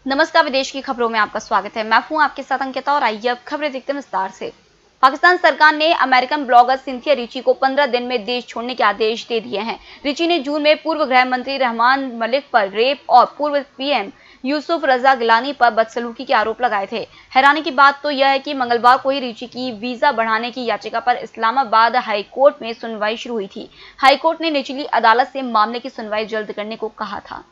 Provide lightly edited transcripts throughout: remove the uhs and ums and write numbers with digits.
नमस्कार, विदेश की खबरों में आपका स्वागत है। मैं हूं आपके साथ अंकिता और आइए अब खबरें देखते हैं विस्तार से। पाकिस्तान सरकार ने अमेरिकन ब्लॉगर सिंथिया रिची को 15 दिन में देश छोड़ने के आदेश दे दिए हैं। रिची ने जून में पूर्व गृह मंत्री रहमान मलिक पर रेप और पूर्व पीएम यूसुफ रजा गिलानी पर बदसलूकी के आरोप लगाए थे। हैरानी की बात तो यह है कि मंगलवार को ही रिची की वीजा बढ़ाने की याचिका पर इस्लामाबाद हाई कोर्ट में सुनवाई शुरू हुई थी। हाई कोर्ट ने निचली अदालत से मामले की सुनवाई जल्द करने को कहा था।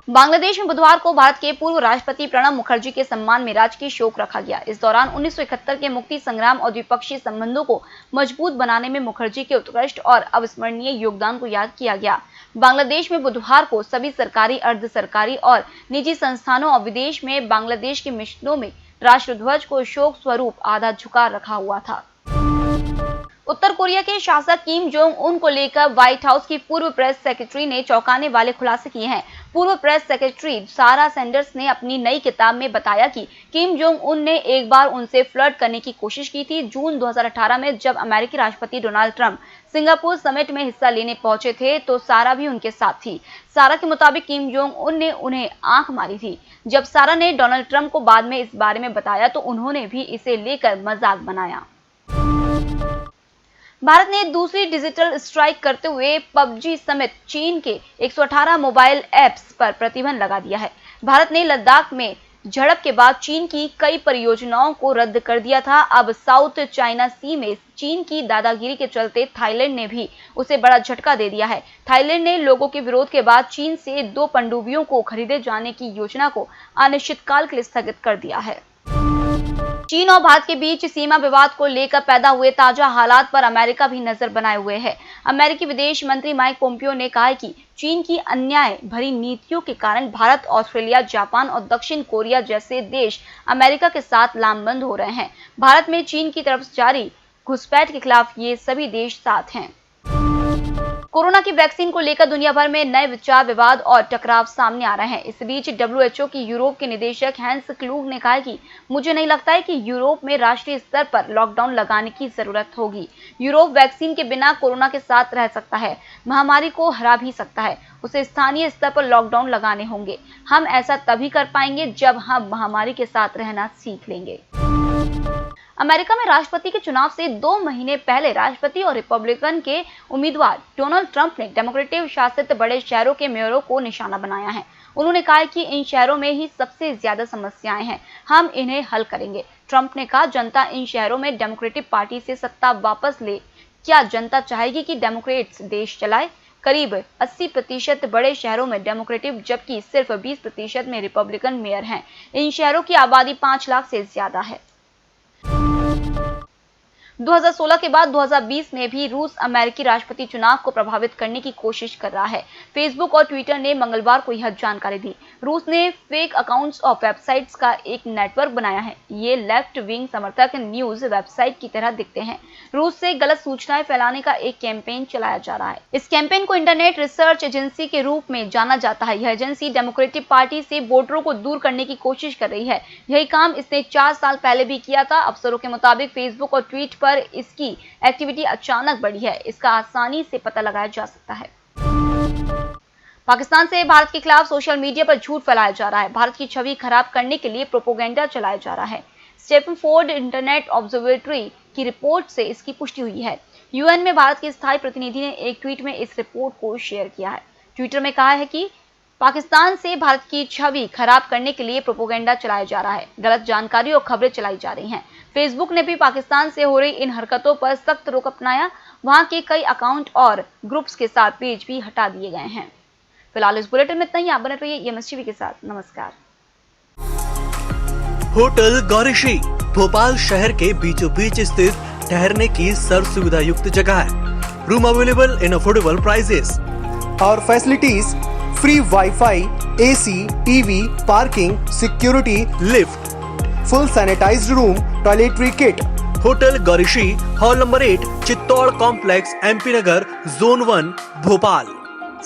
बांग्लादेश में बुधवार को भारत के पूर्व राष्ट्रपति प्रणब मुखर्जी के सम्मान में राजकीय शोक रखा गया। इस दौरान 1971 के मुक्ति संग्राम और द्विपक्षीय संबंधों को मजबूत बनाने में मुखर्जी के उत्कृष्ट और अविस्मरणीय योगदान को याद किया गया। बांग्लादेश में बुधवार को सभी सरकारी, अर्ध सरकारी और निजी संस्थानों और विदेश में बांग्लादेश के मिशनों में राष्ट्रध्वज को शोक स्वरूप आधा झुका रखा हुआ था। उत्तर कोरिया के शासक किम जोंग उन को लेकर व्हाइट हाउस की पूर्व प्रेस सेक्रेटरी ने चौंकाने वाले खुलासे किए हैं। पूर्व प्रेस सेक्रेटरी सारा सैंडर्स ने अपनी नई किताब में बताया कि किम जोंग उन ने एक बार उनसे फ्लर्ट करने की कोशिश की थी। जून 2018 में जब अमेरिकी राष्ट्रपति डोनाल्ड ट्रंप सिंगापुर समिट में हिस्सा लेने पहुंचे थे तो सारा भी उनके साथ थी। सारा के मुताबिक किम जोंग उन ने उन्हें आंख मारी थी। जब सारा ने डोनाल्ड ट्रंप को बाद में इस बारे में बताया तो उन्होंने भी इसे लेकर मजाक बनाया। भारत ने दूसरी डिजिटल स्ट्राइक करते हुए पबजी समेत चीन के 118 मोबाइल ऐप्स पर प्रतिबंध लगा दिया है। भारत ने लद्दाख में झड़प के बाद चीन की कई परियोजनाओं को रद्द कर दिया था। अब साउथ चाइना सी में चीन की दादागिरी के चलते थाईलैंड ने भी उसे बड़ा झटका दे दिया है। थाईलैंड ने लोगों के विरोध के बाद चीन से 2 पनडुब्बियों को खरीदे जाने की योजना को अनिश्चितकाल के लिए स्थगित कर दिया है। चीन और भारत के बीच सीमा विवाद को लेकर पैदा हुए ताजा हालात पर अमेरिका भी नजर बनाए हुए है। अमेरिकी विदेश मंत्री माइक पोम्पियो ने कहा है कि चीन की अन्याय भरी नीतियों के कारण भारत, ऑस्ट्रेलिया, जापान और दक्षिण कोरिया जैसे देश अमेरिका के साथ लामबंद हो रहे हैं। भारत में चीन की तरफ जारी घुसपैठ के खिलाफ ये सभी देश साथ हैं। कोरोना की वैक्सीन को लेकर दुनिया भर में नए विचार, विवाद और टकराव सामने आ रहे हैं। इस बीच WHO की यूरोप के निदेशक हैंस क्लूग ने कहा कि मुझे नहीं लगता है कि यूरोप में राष्ट्रीय स्तर पर लॉकडाउन लगाने की जरूरत होगी। यूरोप वैक्सीन के बिना कोरोना के साथ रह सकता है, महामारी को हरा भी सकता है। उसे स्थानीय स्तर पर लॉकडाउन लगाने होंगे। हम ऐसा तभी कर पाएंगे जब हम महामारी के साथ रहना सीख लेंगे। अमेरिका में राष्ट्रपति के चुनाव से 2 महीने पहले राष्ट्रपति और रिपब्लिकन के उम्मीदवार डोनाल्ड ट्रंप ने डेमोक्रेटिक शासित बड़े शहरों के मेयरों को निशाना बनाया है। उन्होंने कहा कि इन शहरों में ही सबसे ज्यादा समस्याएं हैं, हम इन्हें हल करेंगे। ट्रंप ने कहा, जनता इन शहरों में डेमोक्रेटिक पार्टी से सत्ता वापस ले। क्या जनता चाहेगी कि डेमोक्रेट्स देश चलाए? करीब 80% बड़े शहरों में डेमोक्रेटिक जबकि सिर्फ 20% में रिपब्लिकन मेयर हैं। इन शहरों की आबादी 5 लाख से ज्यादा है। 2016 के बाद 2020 में भी रूस अमेरिकी राष्ट्रपति चुनाव को प्रभावित करने की कोशिश कर रहा है। फेसबुक और ट्विटर ने मंगलवार को यह जानकारी दी। रूस ने फेक अकाउंट्स और वेबसाइट्स का एक नेटवर्क बनाया है। ये लेफ्ट विंग समर्थक न्यूज वेबसाइट की तरह दिखते हैं। रूस से गलत सूचनाएं फैलाने का एक कैंपेन चलाया जा रहा है। इस कैंपेन को इंटरनेट रिसर्च एजेंसी के रूप में जाना जाता है। यह एजेंसी डेमोक्रेटिक पार्टी से वोटरों को दूर करने की कोशिश कर रही है। यही काम इसने 4 साल पहले भी किया था। अफसरों के मुताबिक फेसबुक और ट्वीट पर इसकी एक्टिविटी अचानक बढ़ी है। इसका आसानी से पता लगाया जा सकता है। पाकिस्तान से भारत के खिलाफ सोशल मीडिया पर झूठ फैलाया जा रहा है। भारत की छवि खराब करने के लिए प्रोपेगेंडा चलाया जा रहा है। स्टेफनफोर्ड इंटरनेट ऑब्जर्वेटरी की रिपोर्ट से इसकी पुष्टि हुई है। यूएन में भारत के स्थायी प्रतिनिधि ने एक ट्वीट में इस रिपोर्ट को शेयर किया है। ट्विटर में कहा है कि पाकिस्तान से भारत की छवि खराब करने के लिए प्रोपेगेंडा चलाया जा रहा है। गलत जानकारी और खबरें चलाई जा रही हैं। फेसबुक ने भी पाकिस्तान से हो रही इन हरकतों पर सख्त रुख अपनाया। वहां के कई अकाउंट और ग्रुप्स के साथ पेज भी हटा दिए गए हैं। फिलहाल इस बुलेटिन में इतना ही। आप बने रहिए EMS टीवी के साथ। नमस्कार। होटल गौरीशी भोपाल शहर के बीचों बीच स्थित ठहरने की सर्व सुविधा युक्त जगह है। Room available in affordable prices और facilities free WiFi, AC, TV, parking, security, lift, full sanitized room, toiletry kit. Hotel Gaurishi, hall number 8, Chittor complex, MP Nagar, zone 1, Bhopal.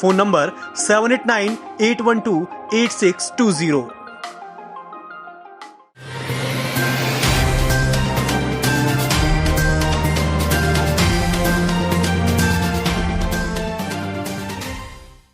Phone number 7898128620।